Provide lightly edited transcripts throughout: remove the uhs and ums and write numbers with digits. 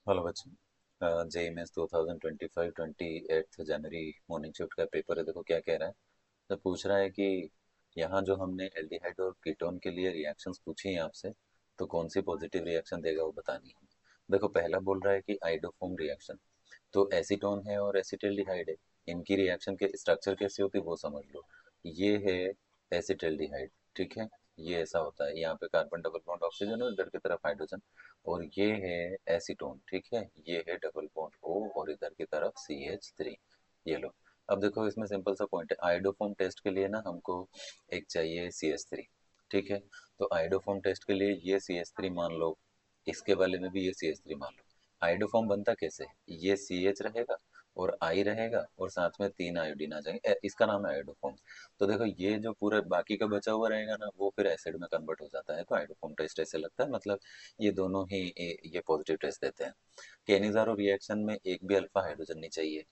Hello बच्चों, JEE mains 2025 28 जनवरी morning shift का paper है। देखो क्या कह रहा है। तो पूछ रहा है कि यहाँ जो हमने एल्डिहाइड और कीटोन के लिए रिएक्शंस पूछी हैं आपसे, तो कौन सी पॉजिटिव रिएक्शन देगा वो बतानी है। देखो पहला बोल रहा है कि आइडोफॉर्म रिएक्शन, तो एसीटोन है और एसिटिल्डिहाइड है। इनकी रिएक्शन के स्ट्रक्चर कैसे होती है वो समझ लो। ये है एसिटिल्डिहाइड, ठीक है। ये ऐसा होता है, यहाँ पे कार्बन डबल बॉन्ड ऑक्सीजन और इधर की तरफ हाइड्रोजन। और ये है एसीटोन, ठीक है। ये है डबल बॉन्ड O और इधर की तरफ CH3। ये लो। अब देखो इसमें सिंपल सा पॉइंट है, आइडोफॉर्म टेस्ट के लिए ना हमको एक चाहिए CH3, ठीक है। तो आइडोफॉर्म टेस्ट के लिए ये CH3 मान लो, इसके वाले में भी ये CH3 मान लो। आइडोफॉर्म बनता कैसे है, ये CH रहेगा और I रहेगा और साथ में तीन आयोडीन आ जाएंगे, इसका नाम है आइडोफॉर्म। तो देखो ये जो पूरा बाकी का बचा हुआ रहेगा ना, वो फिर एसिड में कन्वर्ट हो जाता है। तो आइडोफॉर्म टेस्ट ऐसे लगता है, मतलब ये दोनों ही ये पॉजिटिव टेस्ट देते हैं। केनिज़ारो रिएक्शन में एक भी अल्फा हाइड्रोजन नहीं चाहिए।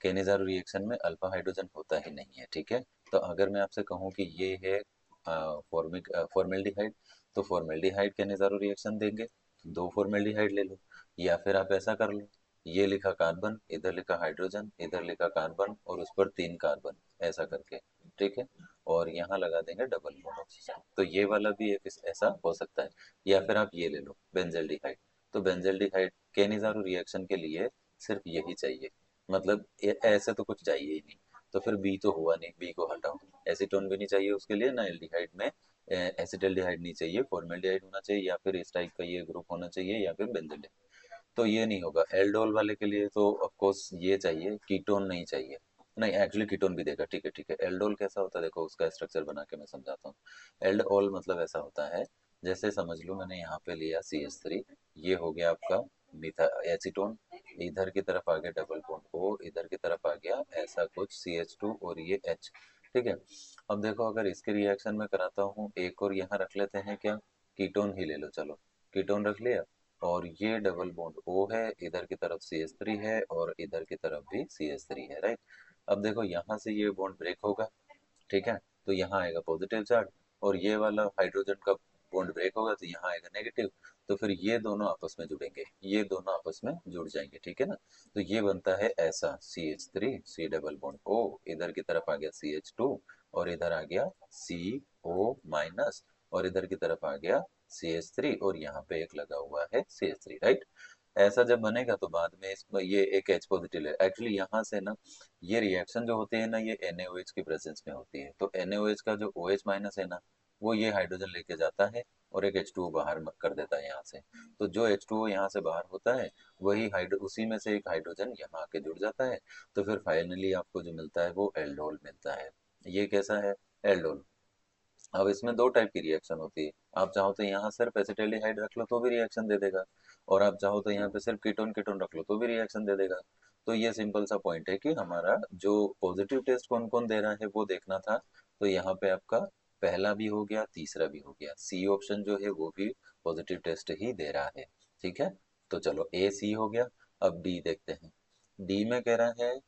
केनिज़ारो रिएक्शन में अल्फा हाइड्रोजन होता ही नहीं है, ठीक है। तो अगर मैं आपसे कहूँ कि ये है फॉर्मेल्डिहाइड, तो फॉर्मेल्डिहाइड केनिज़ारो रिएक्शन देंगे, दो फॉर्मेल्डिहाइड ले लो। या फिर आप ऐसा कर लो, ये लिखा कार्बन, इधर लिखा हाइड्रोजन, इधर लिखा कार्बन और उस पर तीन कार्बन, ऐसा करके, ठीक है। और यहाँ लगा देंगे डबल बॉन्ड ऑक्सीजन, तो ये वाला भी एक ऐसा हो सकता है। या फिर आप ये ले लो बेंजल्डिहाइड, तो बेंजल्डिहाइड केनिज़ारो रिएक्शन के लिए सिर्फ यही चाहिए, मतलब ऐसे तो कुछ चाहिए ही नहीं। तो फिर बी तो हुआ नहीं, बी को हटाओ। एसीटोन भी नहीं चाहिए उसके लिए, ना एल्डिहाइड में एसिटल्डिहाइड नहीं चाहिए, फॉर्मेल्डिहाइड होना चाहिए या फिर इस टाइप का ये ग्रुप होना चाहिए या फिर बेंजल्डिहाइड। तो ये नहीं होगा। एल्डोल वाले के लिए तो ऑफ कोर्स ये चाहिए, कीटोन नहीं चाहिए। नहीं एक्चुअली कीटोन भी देगा, ठीक है ठीक है। एल्डोल कैसा होता है देखो, उसका स्ट्रक्चर बना के मैं समझाता हूँ। एल्डोल मतलब ऐसा होता है, जैसे समझ लो मैंने यहाँ पे लिया CH3, ये हो गया आपका मिथा एसीटोन, इधर की तरफ आ गया डबल बॉन्ड O, इधर की तरफ आ गया ऐसा कुछ CH2 और ये H, ठीक है। अब देखो अगर इसके रिएक्शन में कराता हूँ, एक और यहाँ रख लेते हैं क्या, कीटोन ही ले लो चलो। कीटोन रख लिया और ये डबल बॉन्ड O है, इधर की तरफ CH3 है और इधर की तरफ भी CH3 है, राइट। अब देखो यहाँ से ये बॉन्ड ब्रेक होगा, ठीक है। तो यहाँ आएगा पॉजिटिव चार्ज और ये वाला हाइड्रोजन का बॉन्ड ब्रेक होगा तो यहाँ आएगा नेगेटिव। तो फिर ये दोनों आपस में जुड़ेंगे, ये दोनों आपस में जुड़ जाएंगे, ठीक है ना। तो ये बनता है ऐसा CH3 C double bond O, इधर की तरफ आ गया CH2 और इधर आ गया CO माइनस और इधर की तरफ आ गया CH3 और यहाँ पे एक लगा हुआ है CH3, राइट। ऐसा जब बनेगा तो बाद में इसमें ये एक H पॉजिटिव है। एक्चुअली यहाँ से ना ये रिएक्शन जो होती है ना, ये NaOH की प्रेजेंस में होती है। तो NaOH का जो OH माइनस है ना, वो ये हाइड्रोजन लेके जाता है और एक H2O बाहर कर देता है यहाँ से। तो जो H2O यहाँ से बाहर होता है, वही हाइड्रो उसी में से एक हाइड्रोजन यहाँ आके जुड़ जाता है। तो फिर फाइनली आपको जो मिलता है वो एल्डोल मिलता है। ये कैसा है, एल्डोल। अब इसमें दो टाइप की रिएक्शन होती है। आप चाहो तो यहाँ सिर्फ एसिटाल्डिहाइड रख लो तो भी रिएक्शन दे देगा, और आप चाहो तो यहाँ पे सिर्फ कीटोन कीटोन रख लो तो भी रिएक्शन दे देगा। तो ये सिंपल सा पॉइंट है कि हमारा जो पॉजिटिव टेस्ट कौन कौन दे रहा है वो देखना था। तो यहाँ पे आपका पहला भी हो गया, तीसरा भी हो गया, सी ऑप्शन जो है वो भी पॉजिटिव टेस्ट ही दे रहा है, ठीक है। तो चलो A C हो गया। अब डी देखते हैं। डी में कह रहा है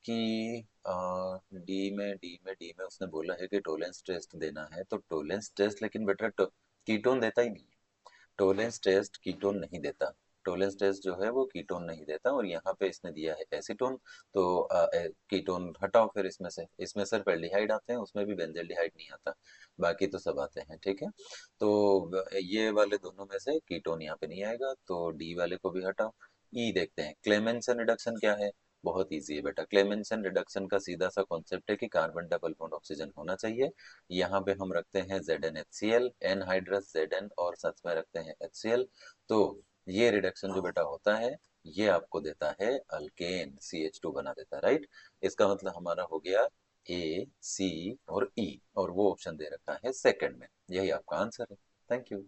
कि डी में उसने बोला है कि टोलेंस टेस्ट देना है। तो टोलेंस टेस्ट लेकिन बेटा कीटोन देता ही नहीं है। टोलेंस टेस्ट कीटोन नहीं देता। टोलेंस टेस्ट जो है वो कीटोन नहीं देता, और यहाँ पे इसने दिया है एसीटोन। तो कीटोन हटाओ फिर इसमें से, इसमें सिर्फ एल्डिहाइड आते हैं, उसमें भी बेंजल्डिहाइड नहीं आता। बाकी तो सब आते हैं, ठीक है। तो ये वाले दोनों में से कीटोन यहाँ पे नहीं आएगा, तो डी वाले को भी हटाओ। ई देखते हैं, क्लेमेंसन रिडक्शन क्या है। बहुत इजी है बेटा, क्लेमेंसन रिडक्शन का सीधा सा कॉन्सेप्ट है कि कार्बन डबल बॉन्ड ऑक्सीजन होना चाहिए। यहाँ पे हम रखते हैं ZnHCl, एनहाइड्रस Zn और साथ में रखते हैं HCl। तो ये रिडक्शन जो बेटा होता है, ये आपको देता है अल्केन, CH2 बना देता है, राइट। इसका मतलब हमारा हो गया A C और E, और वो ऑप्शन दे रखा है सेकंड में। यही आपका आंसर है। Thank you.